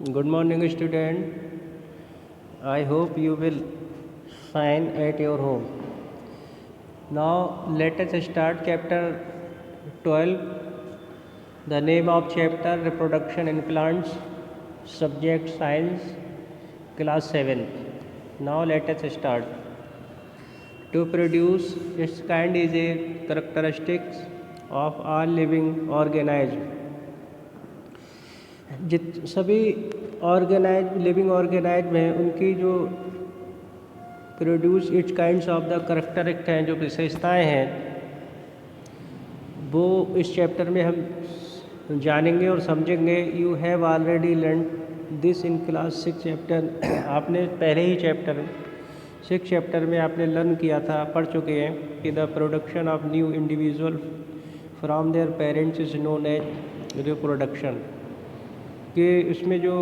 Good morning, student. I hope you will fine at your home. Now, let us start chapter 12. The name of chapter Reproduction in Plants, subject Science, class 7. Now, let us start. To produce its kind is a characteristics of all living organisms. सभी living organise हैं उनकी जो produce it's kinds of the characteristics हैं, जो विशेषताएं हैं, वो इस चैप्टर में हम जानेंगे और समझेंगे. You have already learn this in class 6 chapter. आपने पहले ही चैप्टर 6 चैप्टर में आपने लर्न किया था, पढ़ चुके हैं कि the production of new individual from their parents is known as reproduction. कि इसमें जो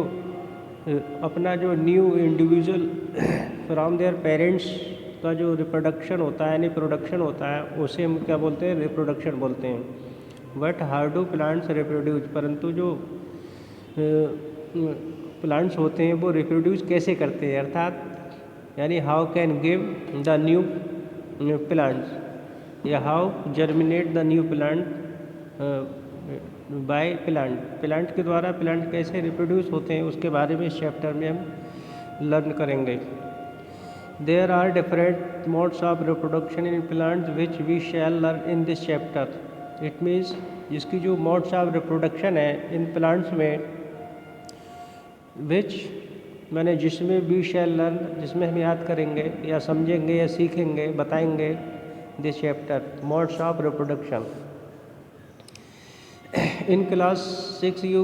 अपना जो new individual from their parents का जो रिप्रोडक्शन होता है यानी प्रोडक्शन होता है, उसे हम क्या बोलते हैं? रिप्रोडक्शन बोलते हैं. But how do plants reproduce? परंतु जो प्लांट्स होते हैं वो रिप्रोड्यूस कैसे करते हैं, अर्थात यानी how can give the new plants या how germinate the new plant by plant के द्वारा प्लांट कैसे रिप्रोड्यूस होते हैं, उसके बारे में इस चैप्टर में हम लर्न करेंगे. There are different modes of reproduction in plants which we shall learn in this chapter. It means जिसकी जो मोड्स ऑफ रिप्रोडक्शन है इन प्लांट्स में, विच मैंने जिसमें वी शैल लर्न, जिसमें हम याद करेंगे या समझेंगे या सीखेंगे, बताएंगे this chapter modes of reproduction. In class 6 you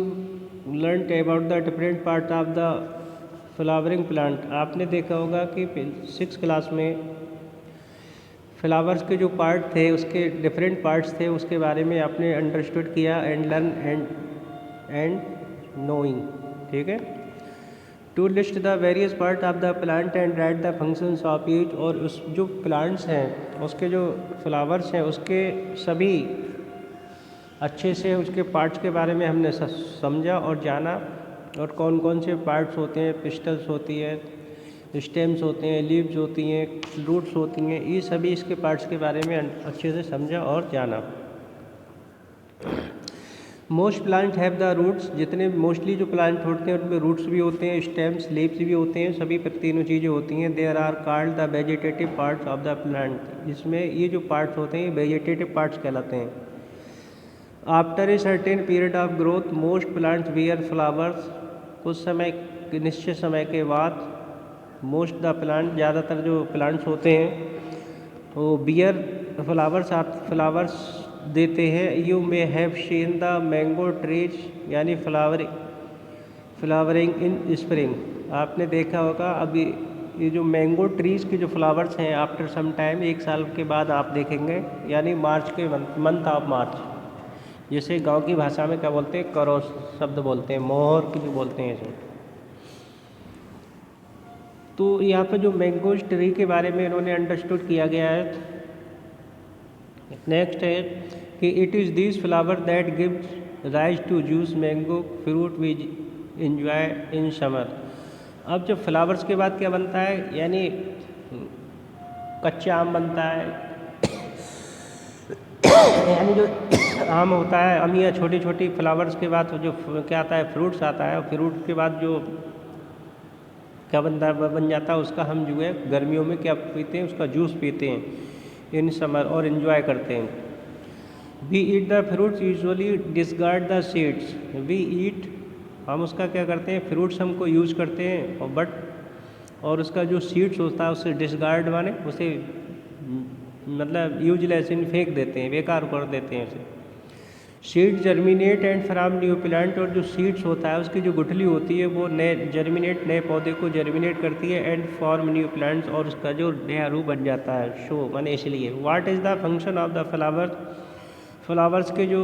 learnt about the different part of the flowering plant. आपने देखा होगा कि 6 क्लास में फ्लावर्स के जो पार्ट थे, उसके डिफरेंट पार्ट्स थे, उसके बारे में आपने अंडरस्टूड किया एंड लर्न एंड नोइंग. ठीक है. To list the various part of the plant and write the functions of each. और उस जो प्लांट्स हैं उसके जो फ्लावर्स हैं उसके सभी अच्छे से उसके पार्ट्स के बारे में हमने समझा और जाना, और कौन कौन से पार्ट्स होते हैं. पिस्टल्स होती है, स्टेम्स होते हैं, लीव्स होती हैं, रूट्स होती हैं, ये सभी इसके पार्ट्स के बारे में अच्छे से समझा और जाना. Most plant have the roots. जितने मोस्टली जो प्लांट होते हैं उनमें रूट्स भी होते हैं, स्टेम्स, लीव्स भी होते हैं, सभी तीनों चीज़ें होती हैं. There are called the vegetative parts of the plant. इसमें ये जो पार्ट्स होते हैं ये वेजिटेटिव पार्ट्स कहलाते हैं. After a certain period of growth most plants beer flowers. कुछ समय, निश्चित समय के बाद मोस्ट द प्लांट, ज़्यादातर जो प्लांट्स होते हैं वो बियर फ्लावर्स, आप फ्लावर्स देते हैं. You may have seen the mango trees यानी फ्लावरिंग इन स्प्रिंग. आपने देखा होगा अभी ये जो मैंगो ट्रीज़ के जो फ्लावर्स हैं आफ्टर सम टाइम, 1 साल के बाद आप देखेंगे, यानी मार्च के मंथ ऑफ मार्च, जैसे गांव की भाषा में क्या बोलते हैं, करोस शब्द बोलते हैं, मोहर की जो बोलते हैं इसे. तो यहाँ पे जो मैंगो ट्री के बारे में इन्होंने अंडरस्टूड किया गया है. नेक्स्ट है कि it is this flower that gives rise to juice mango fruit we enjoy in summer. अब जब फ्लावर्स के बाद क्या बनता है, यानी कच्चा आम बनता है, यानी जो आम होता है, अमियाँ छोटी छोटी फ्लावर्स के बाद जो क्या आता है, फ्रूट्स आता है, और फ्रूट के बाद जो क्या बन जाता है उसका हम जो है गर्मियों में क्या पीते हैं, उसका जूस पीते हैं इन समर और इन्जॉय करते हैं. We eat the fruits usually discard the seeds. We eat, हम उसका क्या करते हैं, फ्रूट्स हमको यूज करते हैं, और उसका जो सीड्स होता है उसे डिस्कार्ड माने उसे मतलब यूजलेस इन फेंक देते हैं, बेकार कर देते हैं उसे. Seed germinate and from new plant. और जो सीड्स होता है उसकी जो गुठली होती है वो नए पौधे को जर्मिनेट करती है एंड फॉर्म न्यू प्लांट्स, और उसका जो नया रूप बन जाता है. शो माने इसलिए. What is the function of the flower. Flowers के जो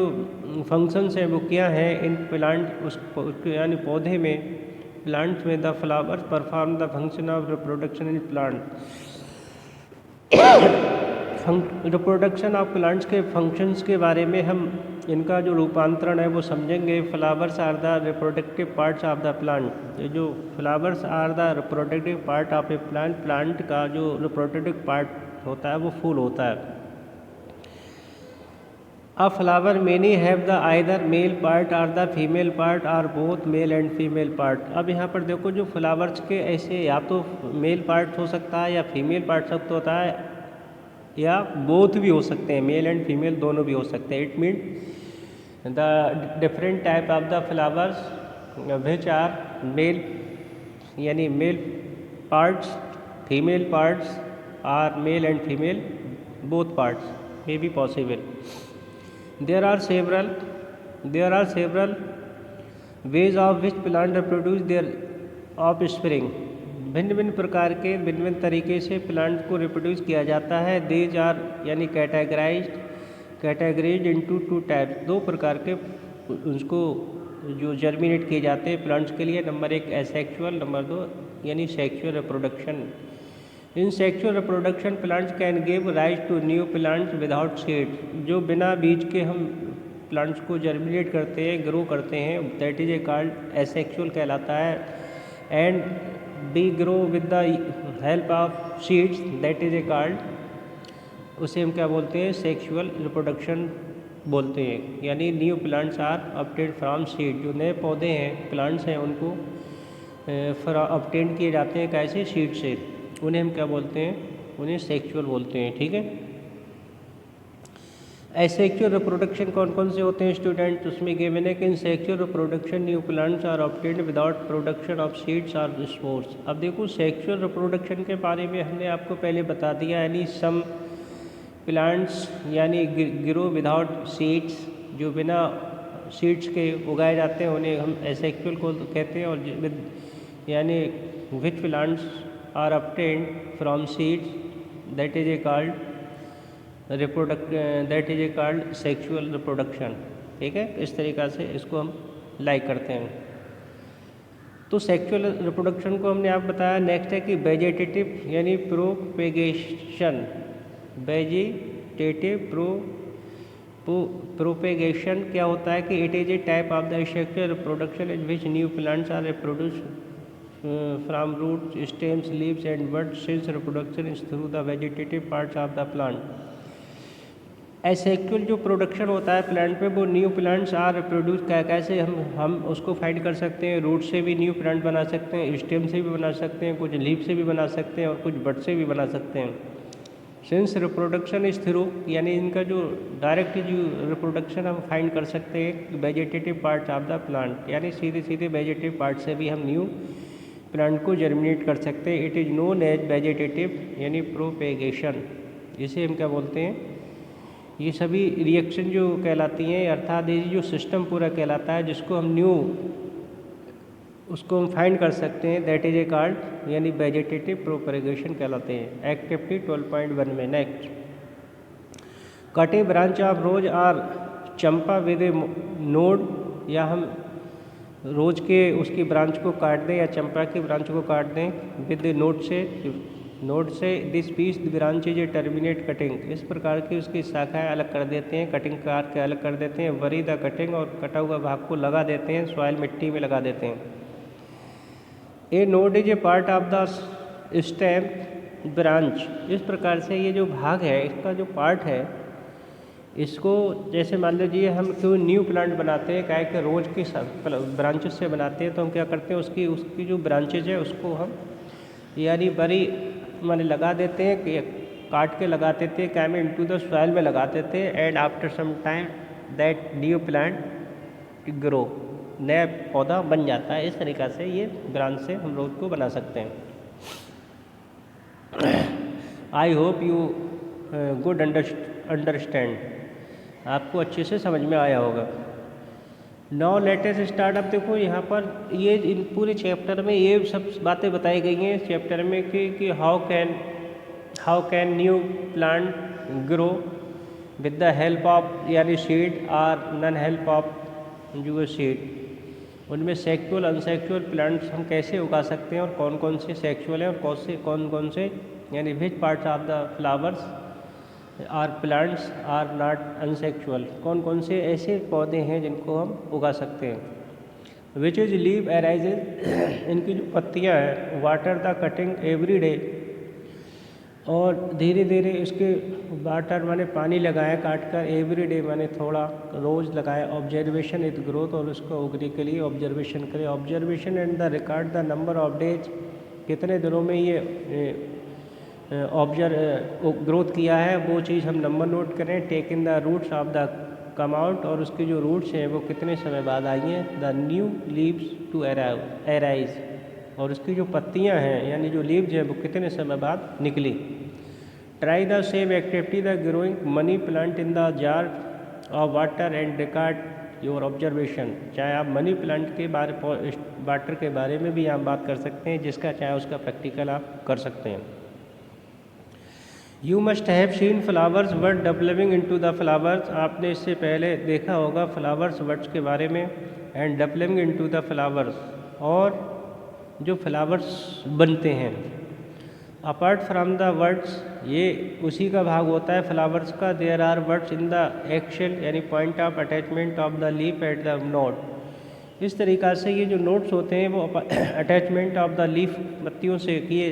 फंक्शंस हैं वो क्या हैं इन प्लांट, उस यानी पौधे में, प्लांट्स में. The flowers perform the function of reproduction in plant. Reproduction of plants के फंक्शंस के बारे में हम इनका जो रूपांतरण है वो समझेंगे। Flowers are the reproductive parts of the plant. ये जो flowers are the reproductive part of a plant, plant का जो रिप्रोडक्टिव पार्ट होता है वो फूल होता है। अ flower many have the either male part और द फीमेल पार्ट और both male and female part. अब यहाँ पर देखो जो फ्लावर्स के ऐसे या तो मेल पार्ट हो सकता है या फीमेल पार्ट सकता होता है, या बोथ भी हो सकते हैं, मेल एंड फीमेल दोनों भी हो सकते हैं। It mean the different type of the flowers which are male यानी male parts, female parts are male and female both parts may be possible. There are several ways of which plant reproduce their offspring। भिन्न भिन्न प्रकार के भिन्न भिन्न तरीके से plant को रिप्रोड्यूस किया जाता है। These are यानी कैटेगराइज्ड इनटू टू टाइप्स। दो प्रकार के उसको जो जर्मिनेट किए जाते हैं प्लांट्स के लिए। नंबर एक एसेक्सुअल, नंबर दो यानी sexual reproduction. In sexual reproduction plants can give rise to new plants without seeds. जो बिना बीज के हम प्लांट्स को जर्मिनेट करते हैं, ग्रो करते हैं, that is a called asexual कहलाता है। And B grow with the help of seeds, that is a called, उसे हम क्या बोलते हैं, सेक्सुअल रिप्रोडक्शन बोलते हैं। यानी new plants are obtained from seed. जो नए पौधे हैं, प्लांट्स हैं, उनको ऑब्टेन किए जाते हैं कैसे, सीड से। उन्हें हम क्या बोलते हैं, उन्हें सेक्सुअल बोलते हैं। ठीक है। एसेक्सुअल रिप्रोडक्शन कौन कौन से होते हैं स्टूडेंट, उसमें गिवन है कि in sexual reproduction new plants are obtained without production of seeds और स्पोर्स। अब देखो सेक्सुअल रिप्रोडक्शन के बारे में हमने आपको पहले बता दिया, यानी सम प्लांट्स यानी ग्रो विदाउट सीड्स, जो बिना सीड्स के उगाए जाते हैं उन्हें हम एसेक्सुअल को कहते हैं। और यानी which plants are obtained from seeds, that is a called sexual reproduction। ठीक है, इस तरीक़ा से इसको हम लाइक करते हैं। तो सेक्सुअल रिप्रोडक्शन को हमने आप बताया। नेक्स्ट है कि वेजिटेटिव यानी प्रोपेगेशन। वेजिटेटिव प्रोपेगेशन क्या होता है कि it is a type of the sexual reproduction in which new plants are reproduce from roots, stems, leaves and buds, since reproduction is through the vegetative parts of the plant। Asexual जो production होता है plant पे, वो new plants are reproduce कैसे हम उसको find कर सकते हैं। रूट से भी न्यू प्लांट बना सकते हैं, स्टेम से भी बना सकते हैं, कुछ लीफ से भी बना सकते हैं और कुछ बड से भी बना सकते हैं। सिंस रिप्रोडक्शन इज थ्रू, यानी इनका जो डायरेक्ट जो रिप्रोडक्शन हम फाइंड कर सकते हैं vegetative parts of the plant, यानी सीधे सीधे वेजिटेटिव पार्ट से भी हम न्यू प्लांट को जर्मिनेट कर सकते हैं। It is known as vegetative यानी प्रोपेगेशन। इसे हम क्या बोलते हैं, ये सभी रिएक्शन जो कहलाती हैं, अर्थात ये जो सिस्टम पूरा कहलाता है जिसको हम न्यू उसको हम फाइंड कर सकते हैं, दैट इज ए कॉल्ड यानी वेजिटेटिव प्रोपेगेशन कहलाते हैं। एक्टिविटी 12.1 में next, cut A branch of रोज और चंपा विद ए नोड, या हम रोज के उसकी ब्रांच को काट दें या चंपा की ब्रांच को काट दें विद नोड से this piece branch is a terminate cutting. इस प्रकार की उसकी शाखाएं अलग कर देते हैं, कटिंग काट के अलग कर देते हैं। वरी द कटिंग, और कटा हुआ भाग को लगा देते हैं, सॉइल मिट्टी में लगा देते हैं। A node is a part of the stem branch. इस प्रकार से ये जो भाग है, इसका जो पार्ट है, इसको जैसे मान लीजिए हम कोई न्यू प्लांट बनाते हैं, क्या कि रोज की ब्रांचेस से बनाते हैं, तो हम क्या करते हैं उसकी जो ब्रांचेज है उसको हम यानी बड़ी माने लगा देते हैं, कि काट के लगा देते हैं, क्या में इनटू द सॉइल में लगा देते हैं। And after some time that new plant grow, नया पौधा बन जाता है। इस तरीक़ा से ये ब्रांच से हम रोज को बना सकते हैं। I hope you good understand, आपको अच्छे से समझ में आया होगा। Now latest start. अब देखो यहाँ पर ये इन पूरे चैप्टर में ये सब बातें बताई गई हैं चैप्टर में कि how can new plant grow with the help of यानी सीड और नॉन हेल्प ऑफ जो सीड। उनमें सेक्सुअल अनसेक्सुअल प्लांट्स हम कैसे उगा सकते हैं और कौन कौन से सेक्सुअल हैं और कौन कौन से यानी which parts of the flowers are plants are not unsexual, कौन कौन से ऐसे पौधे हैं जिनको हम उगा सकते हैं। विच इज लीव एराइजेज, इनकी जो पत्तियां हैं, water the cutting every day, और धीरे धीरे इसके वाटर माने पानी लगाएं काट कर, एवरी डे माने थोड़ा रोज़ लगाएं। ऑब्जर्वेशन इज ग्रोथ, और उसको उगने के लिए ऑब्जर्वेशन करें। Observation and the record the number of days, कितने दिनों में ये ग्रोथ किया है वो चीज़ हम नंबर नोट करें। Take in the roots of the come out, और उसके जो रूट्स हैं वो कितने समय बाद आई हैं। The new leaves to arise, और उसकी जो पत्तियां हैं यानी जो लीव्स हैं वो कितने समय बाद निकली। Try the same activity the growing money plant in the jar of water and record your observation. चाहे आप मनी प्लांट के बारे वाटर के बारे में भी आप बात कर सकते हैं, जिसका चाहे उसका प्रैक्टिकल आप कर सकते हैं। You must have seen flowers word developing into the flowers, आपने इससे पहले देखा होगा फ्लावर्स वर्ड्स के बारे में। And developing into the flowers, और जो फ्लावर्स बनते हैं। अपार्ट फ्रॉम द वर्ड्स, ये उसी का भाग होता है फ्लावर्स का। There are words in the action यानी point of attachment of the leaf at the node. इस तरीक़ा से ये जो नोट्स होते हैं वो अटैचमेंट ऑफ द लीफ, पत्तियों से किए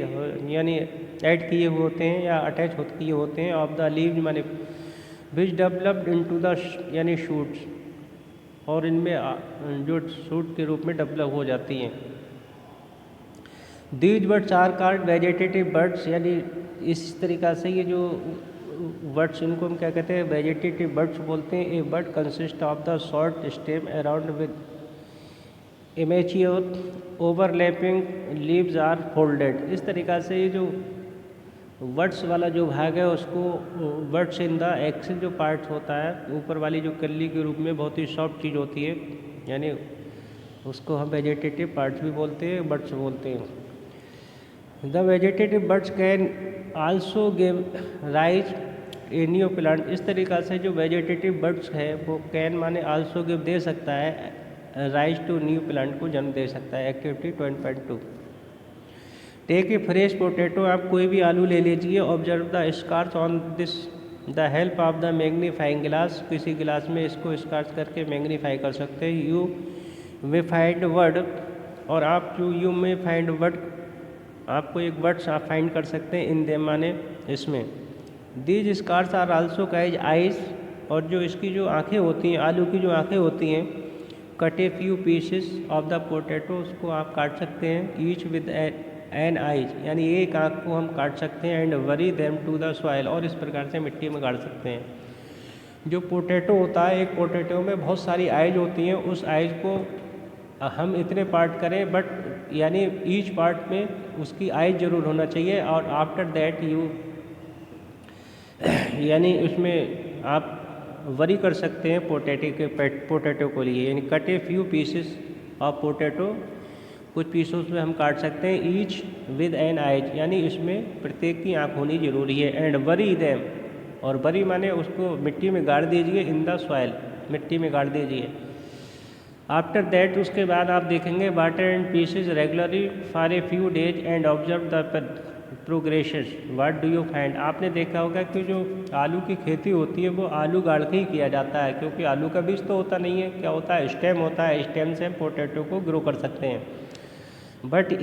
यानी ऐड किए हुए होते हैं या अटैच किए होते हैं। ऑफ द लीव माने विच डेवलप्ड इनटू द यानी शूट्स, और इनमें जो शूट के रूप में डेवलप हो जाती हैं। These birds are called vegetative birds, यानी इस तरीक़ा से ये जो बर्ड्स इनको हम क्या कहते हैं, वेजिटेटिव बर्ड्स बोलते हैं। A bird consist of the short stem around with immature overlapping leaves are folded. इस तरीक़ा से ये जो वर्ड्स वाला जो भाग है उसको वर्ड्स इन द एक्सिल जो पार्ट होता है, ऊपर वाली जो कली के रूप में बहुत ही सॉफ्ट चीज़ होती है, यानी उसको हम वेजिटेटिव पार्ट्स भी बोलते हैं, बर्ड्स बोलते हैं। The vegetative birds can also give rise A new plant. इस तरीक़ा से जो वेजिटेटिव बर्ड्स है वो कैन माने आल्सो गिव दे सकता है राइज टू न्यू प्लांट को जन्म दे सकता है। Activity 20.2। Take a fresh potato, आप कोई भी आलू ले लीजिए। Observe the scars on this the help of the magnifying glass, किसी गिलास में इसको स्कार्स करके मैग्नीफाई कर सकते हैं। यू मे फाइंड वर्ड, और आप जो यू मे फाइंड वर्ड, आपको एक वर्ड्स आप फाइंड कर सकते हैं। इन दे माने इसमें। दीज स्कार्स आर आल्सो काइज आइज, और जो इसकी जो आँखें होती हैं, आलू की जो आँखें होती हैं, cut a few pieces of the potato, उसको आप काट सकते हैं। ईच विद एन आइज, यानी एक आँख को हम काट सकते हैं। And worry them to the soil, और इस प्रकार से मिट्टी में गाड़ सकते हैं। जो पोटैटो होता है, एक पोटैटो में बहुत सारी आइज होती हैं, उस आइज को हम इतने पार्ट करें, बट यानी ईच पार्ट में उसकी आइज जरूर होना चाहिए। और आफ्टर दैट यू यानी उसमें आप वरी कर सकते हैं पोटैटो को लिए, यानी cut a few pieces of potato, कुछ पीसों में हम काट सकते हैं। ईच विद एन आइज, यानी इसमें प्रत्येक की आँख होनी जरूरी है। एंड बरी देम, और बरी माने उसको मिट्टी में गाड़ दीजिए। इन द सॉइल, मिट्टी में गाड़ दीजिए। आफ्टर दैट, उसके बाद आप देखेंगे water and pieces regularly for a few days and observe the progression. What do you find, आपने देखा होगा कि जो आलू की खेती होती है वो आलू गाड़ के ही किया जाता है, क्योंकि आलू का बीज तो होता नहीं है, क्या होता है, स्टेम होता है। स्टेम से हम पोटैटो को ग्रो कर सकते हैं। But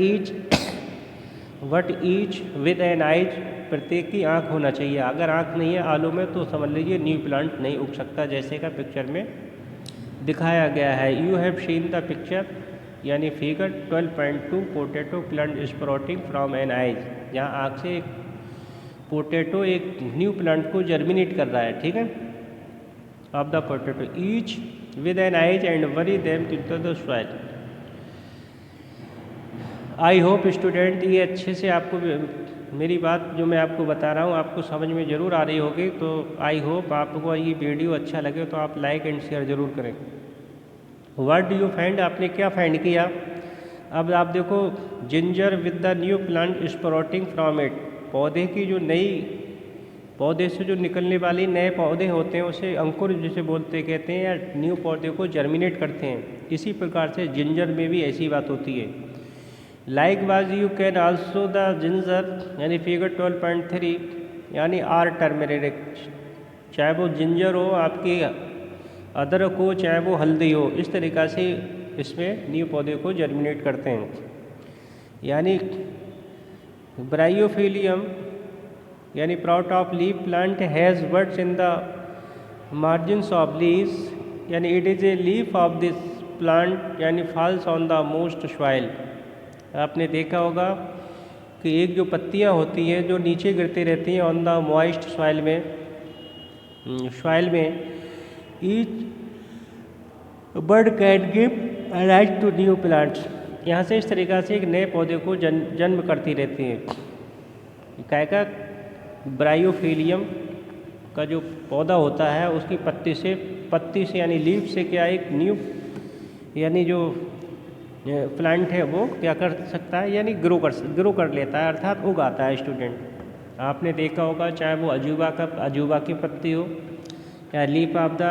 each with an eyes, प्रत्येक की आँख होना चाहिए। अगर आँख नहीं है आलू में तो समझ लीजिए न्यू प्लांट नहीं उग सकता, जैसे का पिक्चर में दिखाया गया है। You have seen the picture, यानी figure 12.2 potato plant sprouting from an eyes, जहाँ आँख से एक पोटैटो एक न्यू प्लांट को जर्मिनेट कर रहा है, ठीक है, of the potato. Each with an eyes and worry them to the soil. I hope student ये अच्छे से आपको मेरी बात जो मैं आपको बता रहा हूँ आपको समझ में ज़रूर आ रही होगी। तो आई होप आपको ये वीडियो अच्छा लगे तो आप लाइक एंड शेयर ज़रूर करें। व्हाट डू यू फाइंड, आपने क्या फाइंड किया। अब आप देखो, ginger with the new plant sprouting from it, पौधे की जो नई, पौधे से जो निकलने वाली नए पौधे होते हैं उसे अंकुर जिसे बोलते कहते हैं, या न्यू पौधे को जर्मिनेट करते हैं। इसी प्रकार से जिंजर में भी ऐसी बात होती है। Like was you can also the ginger, यानी फिगर 12.3 यानी आर टर्मेरिक, चाहे वो जिंजर हो, आपकी अदरक हो, चाहे वो हल्दी हो, इस तरीक़ा से इसमें न्यू पौधे को जर्मिनेट करते हैं। यानी ब्रायोफिलियम यानी sprout of leaf plant has buds in the margins of leaves, यानी it is a leaf of this plant यानी falls on the moist soil. आपने देखा होगा कि एक जो पत्तियां होती हैं जो नीचे गिरती रहती हैं ऑन द मॉइस्ट सॉइल में each bird can give rise to new plants. यहाँ से इस तरीक़ा से एक नए पौधे को जन्म करती रहती हैं। क्या का ब्रायोफिलियम का जो पौधा होता है उसकी पत्ती से यानी लीफ से क्या एक न्यू यानी जो प्लांट है वो क्या कर सकता है, यानी ग्रो कर लेता है, अर्थात उगाता है। स्टूडेंट आपने देखा होगा चाहे वो अजूबा की पत्ती हो या leaf of the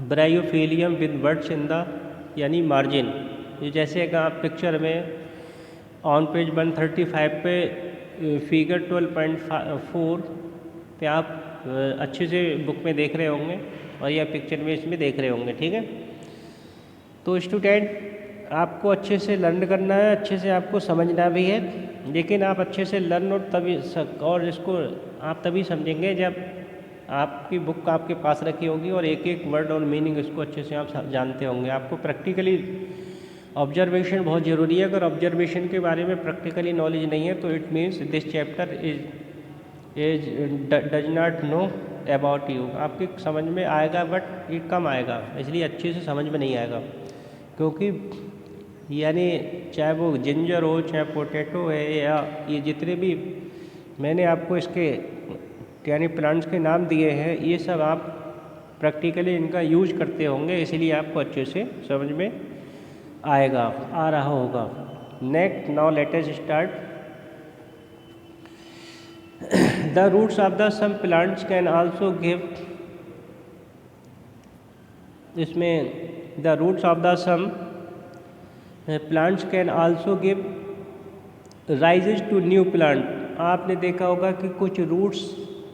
bryophyllum with buds in the यानी मार्जिन। ये जैसे कि आप पिक्चर में ऑन पेज 135 पे फिगर 12.4 पे आप अच्छे से बुक में देख रहे होंगे और या पिक्चर में इसमें देख रहे होंगे। ठीक है, तो स्टूडेंट आपको अच्छे से लर्न करना है, अच्छे से आपको समझना भी है, लेकिन आप अच्छे से लर्न और इसको आप तभी समझेंगे जब आपकी बुक आपके पास रखी होगी और एक एक वर्ड और मीनिंग इसको अच्छे से आप जानते होंगे। आपको प्रैक्टिकली ऑब्जर्वेशन बहुत ज़रूरी है। अगर ऑब्जर्वेशन के बारे में प्रैक्टिकली नॉलेज नहीं है तो it means this chapter is does not know about you. आपके समझ में आएगा बट ये कम आएगा, इसलिए अच्छे से समझ में नहीं आएगा, क्योंकि यानी चाहे वो जिंजर हो, चाहे पोटैटो है, या ये जितने भी मैंने आपको इसके यानी प्लांट्स के नाम दिए हैं, ये सब आप प्रैक्टिकली इनका यूज करते होंगे, इसीलिए आपको अच्छे से समझ में आ रहा होगा। Next, now let us start. The roots of the some plants can also give, इसमें the roots of the some plants can also give rises to new plant. आपने देखा होगा कि कुछ रूट्स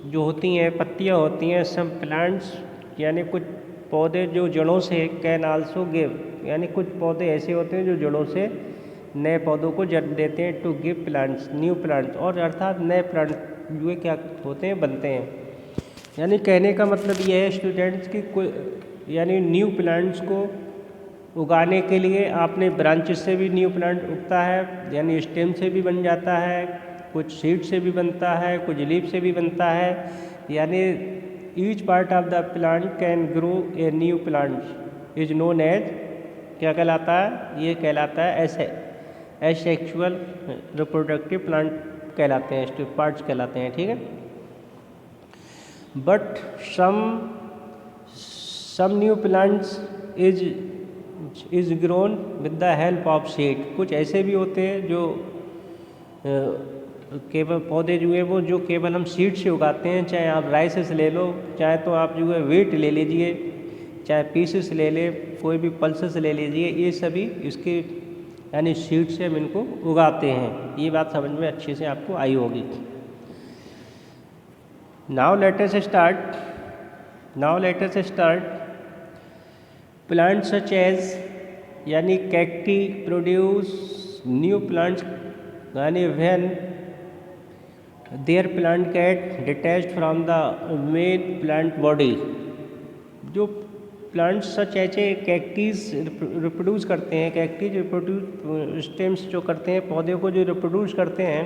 जो होती हैं, पत्तियां होती हैं, सम प्लांट्स यानी कुछ पौधे जो जड़ों से, कैन आल्सो गिव यानी कुछ पौधे ऐसे होते हैं जो जड़ों से नए पौधों को जन्म देते हैं, to give plants new plants, और अर्थात नए प्लांट जो क्या होते हैं, बनते हैं। यानी कहने का मतलब यह है स्टूडेंट्स कि कोई यानी न्यू प्लांट्स को उगाने के लिए आपने ब्रांचेस से भी न्यू प्लांट उगता है, यानी स्टेम से भी बन जाता है, कुछ सीड से भी बनता है, कुछ लीफ से भी बनता है, यानी each part of the plant can grow a new plant is known as, क्या कहलाता है, ये कहलाता है एसेक्सुअल रिप्रोडक्टिव प्लांट कहलाते हैं, पार्ट्स कहलाते हैं। ठीक है, but some new plants is grown with the help of seed. कुछ ऐसे भी होते हैं जो केवल पौधे जो है वो जो केवल हम सीड से उगाते हैं, चाहे आप राइसेस ले लो, चाहे तो आप जो है वेट ले लीजिए, चाहे पीसेस ले ले, कोई भी पल्सेस ले लीजिए, ये सभी इसके यानी सीड से हम इनको उगाते हैं। ये बात समझ में अच्छे से आपको आई होगी। Now let us start. Plants such as यानी कैक्टी प्रोड्यूस न्यू प्लांट्स, यानी when their plant get detached from the main plant body. जो प्लांट्स सच ऐसे कैक्टीज रिप्रोड्यूस करते हैं, कैक्टीज रिप्रोड्यूस स्टेम्स जो करते हैं, पौधे को जो रिप्रोड्यूस करते हैं,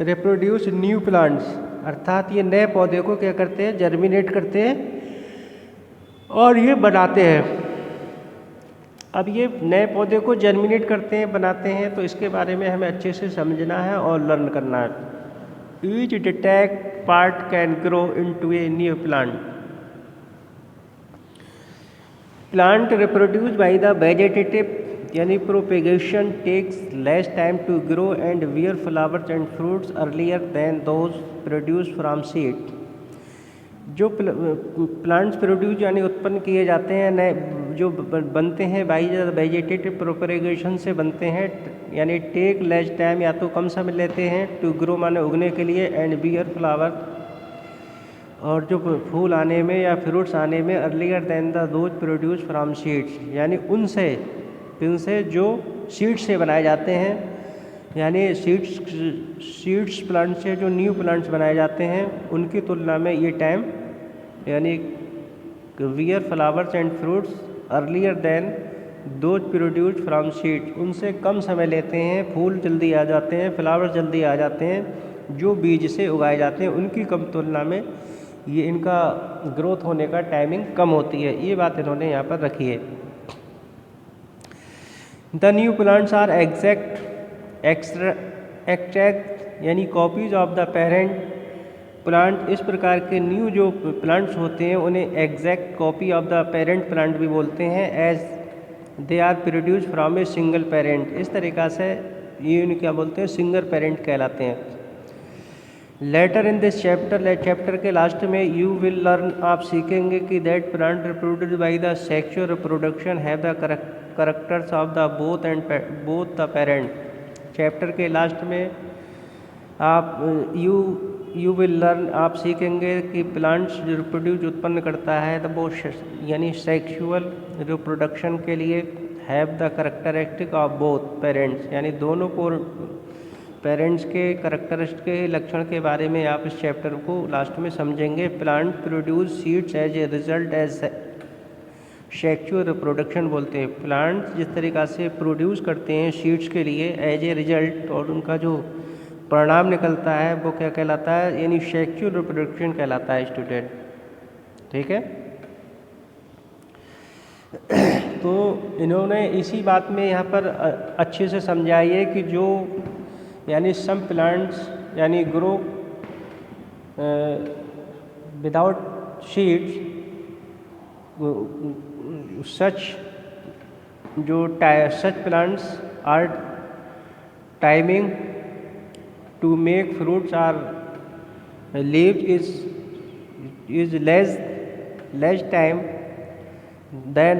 रिप्रोड्यूस न्यू प्लांट्स, अर्थात ये नए पौधे को क्या करते हैं, जर्मिनेट करते हैं और ये बनाते हैं। अब ये नए पौधे को जर्मिनेट करते हैं, बनाते हैं, तो इसके बारे में हमें अच्छे से समझना है और लर्न करना है। Each detached part can grow into A new plant. Plant reproduced by the vegetative यानी propagation takes less time to grow and bear flowers and fruits earlier than those produced from seed. जो plants produce यानी उत्पन्न किए जाते हैं नए जो बनते हैं बाई वेजिटेटिव प्रोपगेशन से बनते हैं, यानी टेक लेस टाइम या तो कम समय लेते हैं टू ग्रो माने उगने के लिए, एंड बियर फ्लावर और जो फूल आने में या फ्रूट्स आने में earlier than the those produce from seeds, यानी उनसे जो सीड्स से बनाए जाते हैं, यानी सीड्स प्लांट से जो न्यू प्लांट्स बनाए जाते हैं उनकी तुलना में ये टाइम यानी bear flowers and fruits earlier than those produce from seeds, उनसे कम समय लेते हैं, फूल जल्दी आ जाते हैं, फ्लावर्स जल्दी आ जाते हैं जो बीज से उगाए जाते हैं, उनकी कम तुलना में ये इनका ग्रोथ होने का टाइमिंग कम होती है। ये बात इन्होंने यहाँ पर रखी है। The new plants are extract यानी copies of the parent plant, इस प्रकार के न्यू जो प्लांट्स होते हैं उन्हें exact copy of the parent plant भी बोलते हैं, as they are produce from a single parent. इस तरीक़ा से ये उन्हें क्या बोलते हैं, सिंगल पेरेंट कहलाते हैं। लेटर इन दिस चैप्टर के लास्ट में यू विल लर्न, आप सीखेंगे कि that plant reproduce by the sexual reproduction have the characters of the both the parent. Chapter के लास्ट में आप यू विल लर्न, आप सीखेंगे कि प्लांट्स जो रिप्रोड्यूस उत्पन्न करता है तो वो यानी सेक्सुअल रिप्रोडक्शन के लिए have the characteristic of both parents, यानी दोनों को पेरेंट्स के करेक्टरिस्टिक के लक्षण के बारे में आप इस चैप्टर को लास्ट में समझेंगे। Plant produce seeds as a result as sexual reproduction बोलते हैं। प्लांट्स जिस तरीक़ा से प्रोड्यूस करते हैं सीड्स के लिए एज ए रिजल्ट, और उनका जो परिणाम निकलता है वो क्या कहलाता है, यानी सेक्सुअल रिप्रोडक्शन कहलाता है स्टूडेंट। ठीक है, तो इन्होंने इसी बात में यहाँ पर अच्छे से समझाई है कि जो यानी सम प्लांट्स यानी grow without seeds, such plants are timing to make fruits or leaves is less time than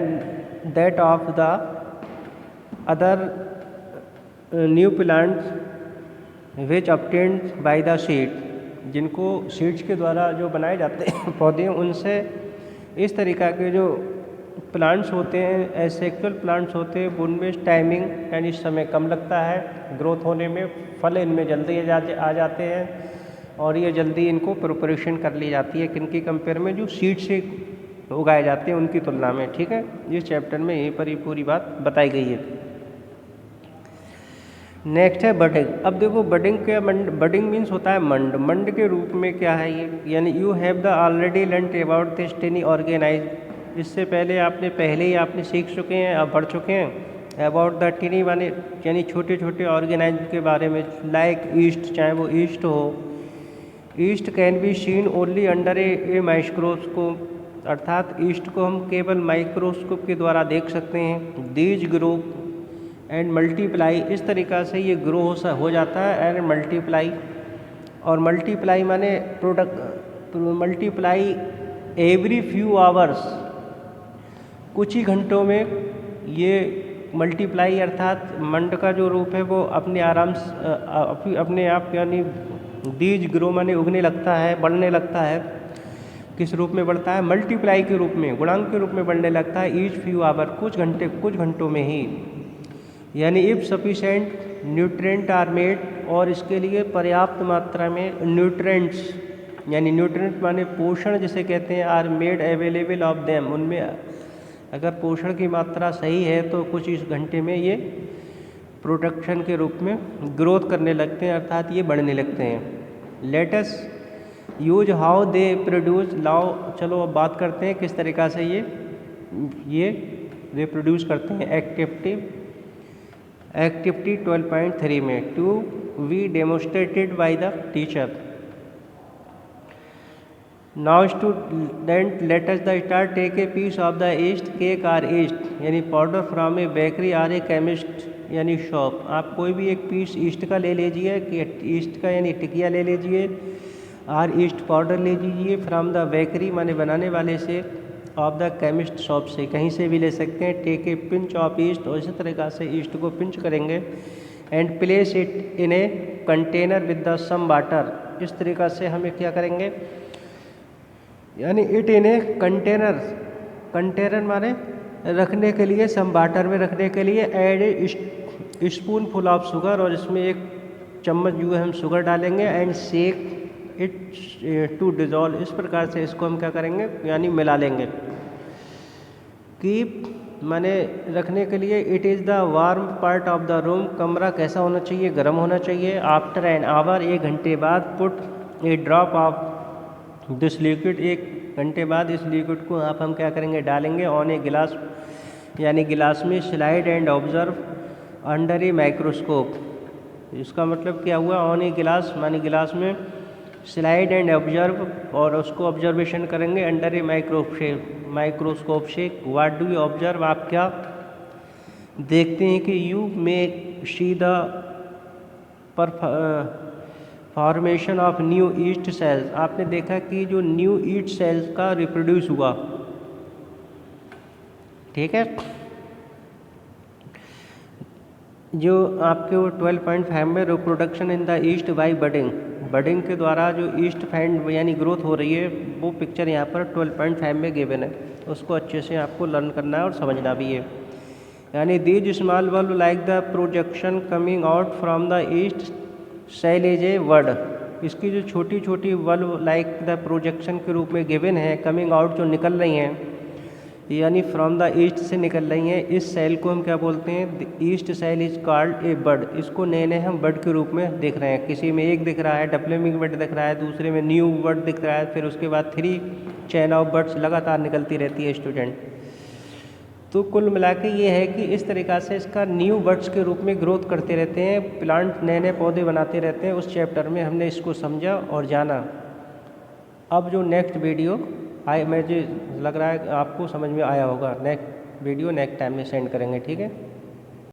that of the other new plants which obtained by the seed, जिनको सीड्स के द्वारा जो बनाए जाते हैं पौधे, उनसे इस तरीक़ा के जो प्लांट्स होते हैं एसेक्सुअल प्लांट्स होते हैं उनमें टाइमिंग यानी समय कम लगता है ग्रोथ होने में, फल इनमें जल्दी आ जाते हैं और ये जल्दी इनको प्रिपरेशन कर ली जाती है किनकी कंपेयर में, जो सीड से उगाए जाते हैं उनकी तुलना में। ठीक है, इस चैप्टर में यहीं पर ही पूरी बात बताई गई है। नेक्स्ट है बडिंग। अब देखो बडिंग क्या, बडिंग मीन्स होता है मंड के रूप में क्या है ये, यानी you have the already learned about this tiny organise, इससे पहले आपने सीख चुके हैं, आप पढ़ चुके हैं अबाउट द टिनी माने यानी छोटे छोटे ऑर्गेनाइज के बारे में, लाइक ईस्ट, चाहे वो ईस्ट हो। East can be seen only under a microscope, अर्थात ईस्ट को हम केवल माइक्रोस्कोप के द्वारा देख सकते हैं। दीज ग्रो एंड मल्टीप्लाई, इस तरीक़ा से ये ग्रो हो जाता है एंड मल्टीप्लाई, और मल्टीप्लाई माने मल्टीप्लाई एवरी फ्यू आवर्स, कुछ ही घंटों में ये मल्टीप्लाई, अर्थात मंड का जो रूप है वो अपने आप यानी बीज ग्रो माने उगने लगता है, बढ़ने लगता है। किस रूप में बढ़ता है, मल्टीप्लाई के रूप में, गुणांक के रूप में बढ़ने लगता है ईच फ्यू आवर, कुछ घंटों में ही, यानी if sufficient nutrient are made, और इसके लिए पर्याप्त मात्रा में न्यूट्रेंट्स यानी न्यूट्रेंट माने पोषण जिसे कहते हैं, are made available of them, उनमें अगर पोषण की मात्रा सही है तो कुछ इस घंटे में ये प्रोडक्शन के रूप में ग्रोथ करने लगते हैं, अर्थात ये बढ़ने लगते हैं। Let's use how they produce, लाओ चलो अब बात करते हैं किस तरीक़ा से ये रिप्रोड्यूस करते हैं। एक्टिविटी 12.3 में to we demonstrated by the teacher. Now student let us the start, take a piece of the yeast cake or yeast यानी powder from a bakery or a chemist यानी शॉप। आप कोई भी एक piece east का ले लीजिए, कि ईस्ट का यानी टिकिया ले लीजिए, आर ईस्ट पाउडर ले लीजिए फ्रॉम द बेकरी माने बनाने वाले से, ऑफ द केमिस्ट शॉप से, कहीं से भी ले सकते हैं। Take a pinch of yeast, और इसी तरीक़ा से ईस्ट को पिंच करेंगे and place it in a container with the some water. इस तरीक़ा से हमें क्या करेंगे, यानी it in a container, container माने रखने के लिए, सम वाटर में रखने के लिए। Add a spoonful of sugar, और इसमें एक चम्मच जो है हम शुगर डालेंगे। And shake it to dissolve, इस प्रकार से इसको हम क्या करेंगे, यानी मिला लेंगे। कीप माने रखने के लिए, it is the warm part of the room, कमरा कैसा होना चाहिए, गर्म होना चाहिए। आफ्टर एन आवर, 1 घंटे बाद, put A drop of this liquid, 1 घंटे बाद इस लिक्विड को आप हम क्या करेंगे, डालेंगे ऑन ए गिलास, यानी गिलास में। Slide and observe under a microscope, इसका मतलब क्या हुआ, ऑन ए गिलास माने गिलास में, स्लाइड एंड ऑब्जर्व, और उसको ऑब्जर्वेशन करेंगे अंडर ए माइक्रोस्कोप से। व्हाट डू यू ऑब्जर्व, आप क्या देखते हैं कि you may see the formation of new east sales, आपने देखा कि जो न्यू ईस्ट सेल्स का रिप्रोड्यूस हुआ, ठीक है। जो आपके वो 12.5 में reproduction in the east by budding, budding के द्वारा जो ईस्ट फैंड यानी ग्रोथ हो रही है, वो पिक्चर यहाँ पर 12.5 में गिवन है, उसको अच्छे से आपको लर्न करना है और समझना भी है। यानी these small bulb like the projection coming out from the yeast cell is a bud, इसकी जो छोटी छोटी बल्ब लाइक द प्रोजेक्शन के रूप में गिवन है, कमिंग आउट जो निकल रही हैं, यानी फ्रॉम द ईस्ट से निकल रही हैं, इस सेल को हम क्या बोलते हैं, the yeast cell is called a bud. इसको नए नए हम बर्ड के रूप में देख रहे हैं, किसी में एक दिख रहा है डेवलपिंग बर्ड दिख रहा है, दूसरे में न्यू बर्ड दिख रहा है, फिर उसके बाद 3 चेन ऑफ बर्ड्स लगातार निकलती रहती है स्टूडेंट। तो कुल मिला के ये है कि इस तरीक़ा से इसका न्यू बर्ड्स के रूप में ग्रोथ करते रहते हैं, प्लांट नए नए पौधे बनाते रहते हैं। उस चैप्टर में हमने इसको समझा और जाना। अब जो नेक्स्ट वीडियो मुझे लग रहा है आपको समझ में आया होगा, नेक्स्ट वीडियो नेक्स्ट टाइम में सेंड करेंगे, ठीक है।